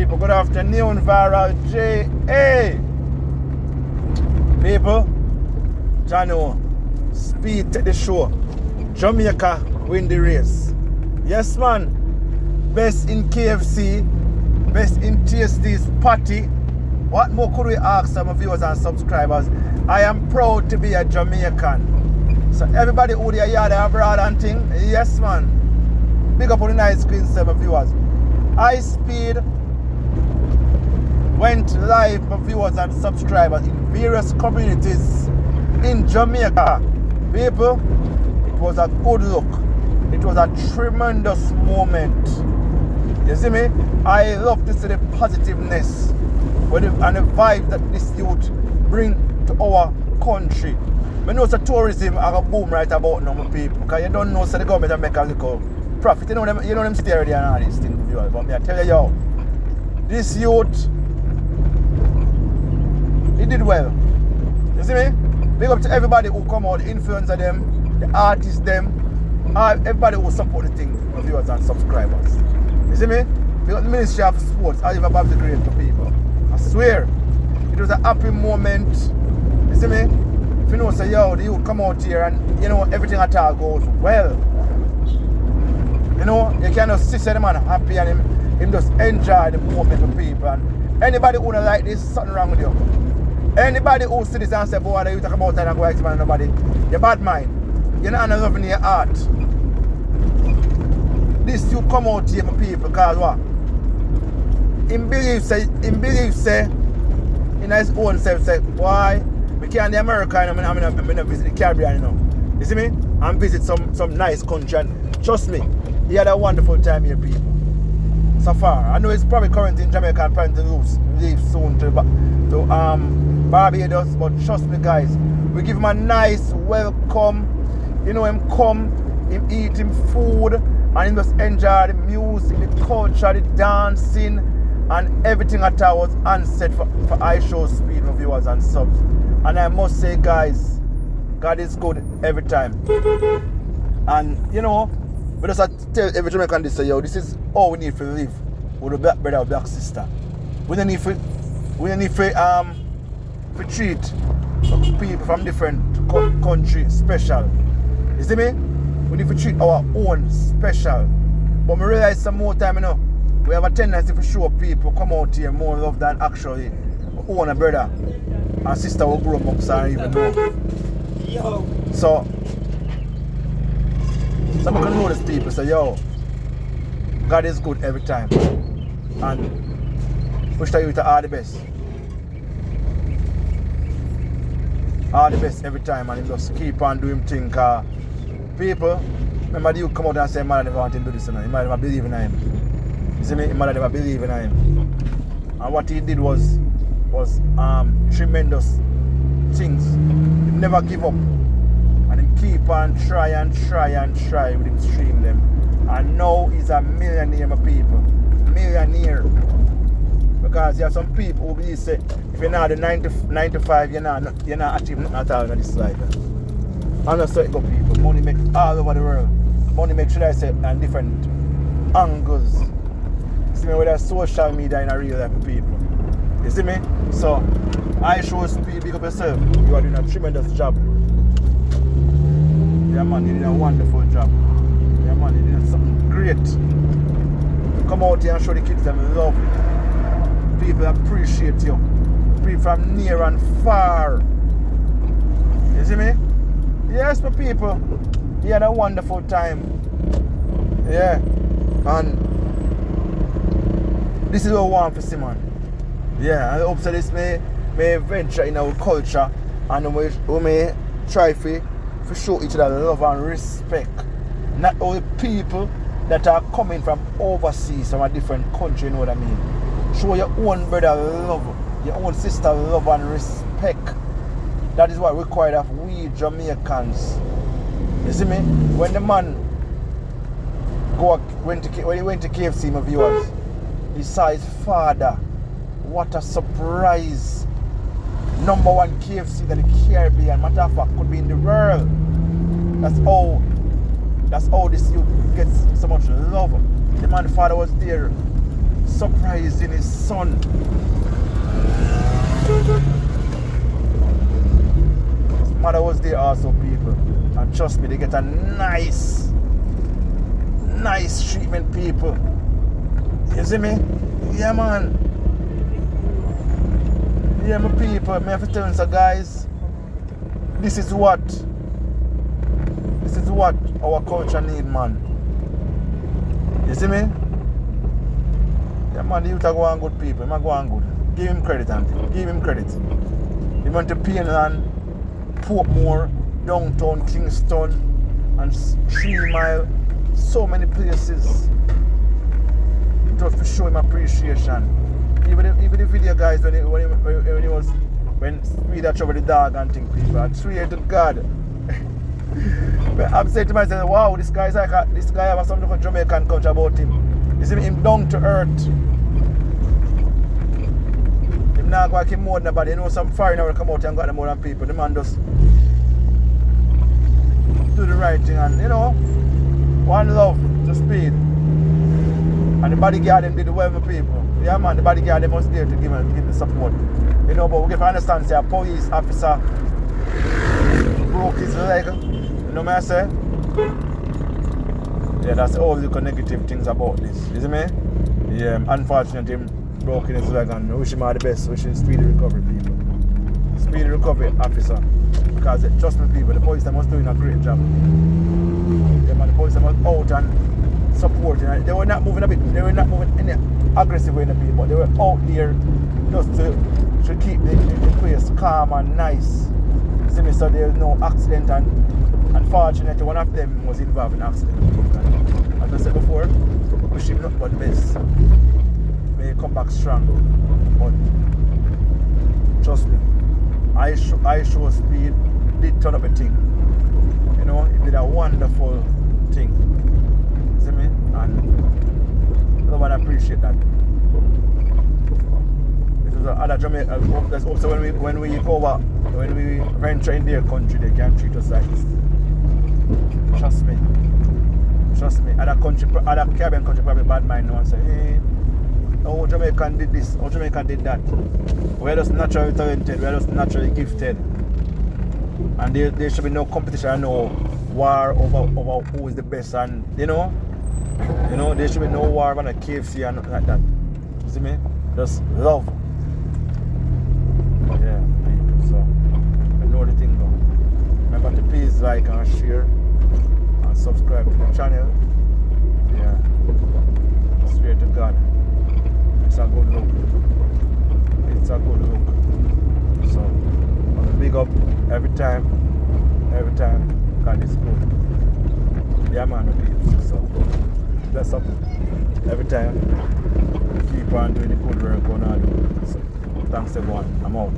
People, good afternoon, Viral J.A. People, Jano, Speed take the show. Jamaica win the race. Yes, man. Best in KFC, best in TSD's party. What more could we ask some viewers and subscribers? I am proud to be a Jamaican. So everybody who they are abroad and thing, yes, man. Big up on the nice screen, some viewers. High Speed went live for viewers and subscribers in various communities in Jamaica. People, it was a good look. It was a tremendous moment. You see me? I love to see the positiveness and the vibe that this youth bring to our country. I know tourism are a boom right about now, my people. Because you don't know so the government make a little profit. You know them stay there and all these things. But me I tell you, this youth, he did well. You see me? Big up to everybody who come out, the influencer them, the artists them, everybody who support the thing, the viewers and subscribers. You see me? Big up the Ministry of Sports, I live above the grade for people. I swear, it was a happy moment. You see me? If you know, say, yo, the youth come out here and, you know, everything at all goes well. You know, you cannot see the man happy and him just enjoy the moment for people. And anybody who don't like this, something wrong with you. Anybody who see this and say, boy, you talk about that and go explain to nobody, you're bad mind. You're not loving your heart. This you come out here for people because what? Him believe say in his own self say, why? We can't the America and I'm gonna visit the Caribbean, you know. You see me? And visit some nice country and trust me, he had a wonderful time here, people. So far. I know he's probably currently in Jamaica and planning to leave soon to Barbados, but trust me guys, we give him a nice welcome. You know, him come, him eat him food, and him just enjoy the music, the culture, the dancing, and everything at all was unsaid for ShowSpeed for viewers and subs. And I must say guys, God is good every time. And you know, we just tell every Jamaican this, say, yo, this is all we need to live with a black brother or black sister. We don't need to treat people from different countries special. You see me? We need to treat our own special. But we realize some more time, you know, we have a tendency to show people come out here more love than actually own a brother and sister will grow amongst and even know. Yo. So some can notice people say, yo, God is good every time. And push you to all the best. All the best every time, and he just keep on doing things. People, remember you come out and say, man, I never want him to do this, and he might never believe in him. You see me? He might never believe in him. And what he did was tremendous things. He never give up. And he keep on try with him stream them. And now he's a millionaire, my people. Millionaire. Because there are some people who believe say, if you're not the 95, you're not achieving nothing at all in this life. I'm not certain people. Money makes all over the world. Money makes, should I say, on different angles. You see me with that social media in a real life of people. You see me? So, I ShowSpeed, big up yourself. You are doing a tremendous job. Yeah man, you did a wonderful job. Yeah man, you did something great. Come out here and show the kids them love. People appreciate you. People from near and far. You see me? Yes, my people. You had a wonderful time. Yeah. And this is what we want for see, man. Yeah, I hope so this may venture in our culture and we may try to show each other love and respect. Not only people that are coming from overseas, from a different country, you know what I mean? Show your own brother love, your own sister love and respect. That is what required of we Jamaicans. You see me? When the man went to KFC, my viewers, he saw his father. What a surprise! #1 KFC that the Caribbean, matter of fact, could be in the world. That's how this youth gets so much love. The man father was there surprising his son. His mother was there also, people. And trust me, they get a nice treatment, people. You see me? Yeah, man. Yeah, my people. Me have to tell you, so guys, this is what our culture need, man. You see me? Yeah, man, the youth are going good, people. They're going good. Give him credit, auntie. Give him credit. He went to Pineland, Portmore, downtown Kingston, and 3 Mile. So many places. Just to show him appreciation. Even the video, guys, when Speed had trouble with the dog and things, people, I swear to God. I'm saying to myself, wow, this guy has something for Jamaican culture about him. You see him down to earth. Him not going to more than nobody. You know, some foreigner will come out and got more than people. The man just do the right thing, and you know, one love to Speed. And the bodyguard them did well with people. Yeah, man, the bodyguard them was there to give the support. You know, but we have to understand, say a police officer broke his leg. You know what I say? Yeah, that's all the negative things about this. You see me? Yeah, unfortunately, him broke his leg, and we wish him all the best. Wish him speedy recovery, people. Speedy recovery, officer. Because trust me, people, the police them was doing a great job. Yeah, man, the police them was out and supporting. They were not moving a bit. They were not moving any aggressive way in the people, but they were out there just to keep the place calm and nice. See me, so there's no accident, and unfortunately one of them was involved in an accident. And as I said before, wish him not but best. May he come back strong. But trust me, ShowSpeed did turn up a thing. You know, it did a wonderful thing. See me? And I want to appreciate that. It was other Jamaica. That's also when we venture in their country, they can treat us like this. Trust me. Other Caribbean country probably bad mind now and say, hey, oh, Jamaican did this, oh, Jamaican did that. We're just naturally talented, we're just naturally gifted. And there should be no competition and no war over who is the best, and you know, there should be no war about a KFC and nothing like that. You see me? Just love. Yeah, people. So I know the thing though. Remember to please like and share and subscribe to the channel. Yeah. Swear to God. It's a good look. It's a good look. So I'm big up every time. God is good. Yeah, man, people. So bless up every time. Keep on doing the good work on all. So thanks everyone. I'm out.